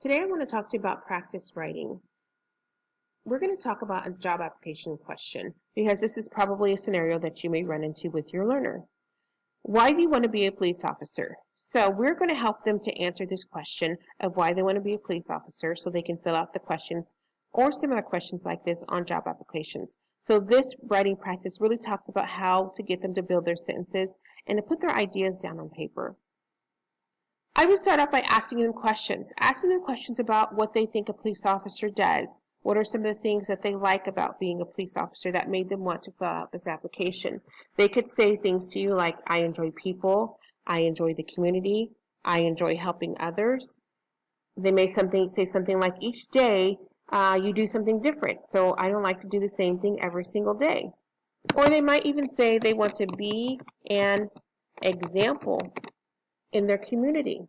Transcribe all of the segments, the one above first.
Today I want to talk to you about practice writing. We're going to talk about a job application question because this is probably a scenario that you may run into with your learner. Why do you want to be a police officer? So we're going to help them to answer this question of why they want to be a police officer so they can fill out the questions or similar questions like this on job applications. So this writing practice really talks about how to get them to build their sentences and to put their ideas down on paper. I would start off by asking them questions about what they think a police officer does. What are some of the things that they like about being a police officer that made them want to fill out this application? They could say things to you like, I enjoy people, I enjoy the community, I enjoy helping others. They may say something like, each day you do something different, so I don't like to do the same thing every single day. Or they might even say they want to be an example in their community.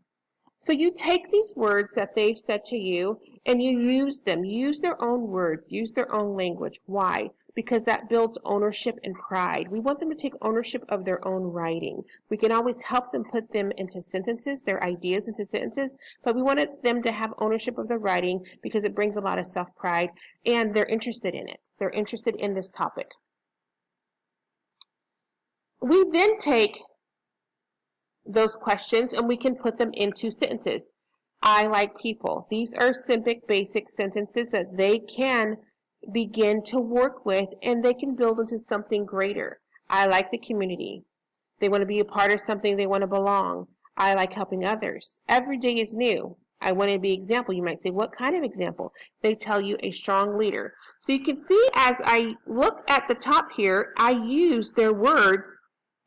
So you take these words that they've said to you and you use them. Use their own words. Use their own language. Why? Because that builds ownership and pride. We want them to take ownership of their own writing. We can always help them put them into sentences, their ideas into sentences, but we wanted them to have ownership of their writing because it brings a lot of self-pride and they're interested in it. They're interested in this topic. We then take those questions and we can put them into sentences. I like people. These are simple, basic sentences that they can begin to work with and they can build into something greater. I like the community. They want to be a part of something, they want to belong. I like helping others. Every day is new. I want to be an example. You might say, what kind of example? They tell you a strong leader. So you can see as I look at the top here, I use their words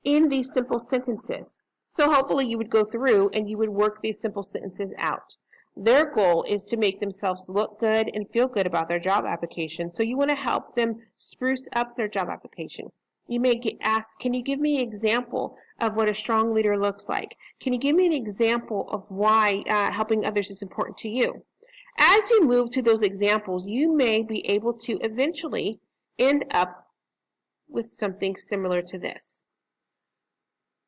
in these simple sentences. So hopefully you would go through and you would work these simple sentences out. Their goal is to make themselves look good and feel good about their job application. So you want to help them spruce up their job application. You may get asked, can you give me an example of what a strong leader looks like? Can you give me an example of why helping others is important to you? As you move to those examples, you may be able to eventually end up with something similar to this.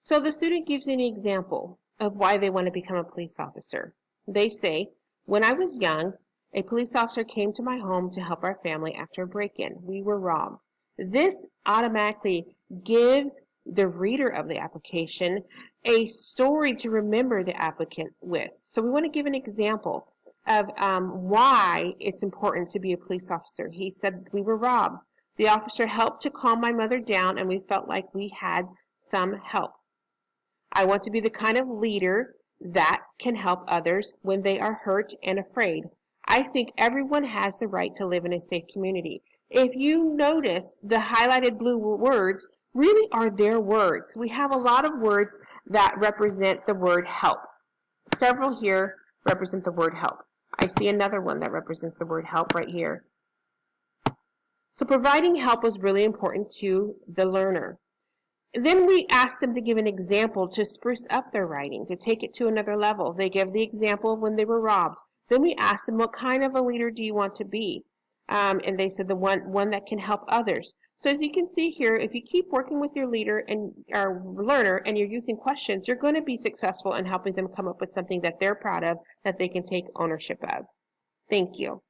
So the student gives an example of why they want to become a police officer. They say, when I was young, a police officer came to my home to help our family after a break-in. We were robbed. This automatically gives the reader of the application a story to remember the applicant with. So we want to give an example of why it's important to be a police officer. He said, we were robbed. The officer helped to calm my mother down and we felt like we had some help. I want to be the kind of leader that can help others when they are hurt and afraid. I think everyone has the right to live in a safe community. If you notice, the highlighted blue words really are their words. We have a lot of words that represent the word help. Several here represent the word help. I see another one that represents the word help right here. So providing help is really important to the learner. Then we ask them to give an example to spruce up their writing, to take it to another level. They give the example of when they were robbed. Then we ask them, what kind of a leader do you want to be? And they said the one that can help others. So as you can see here, if you keep working with your leader and our learner and you're using questions, you're going to be successful in helping them come up with something that they're proud of, that they can take ownership of. Thank you.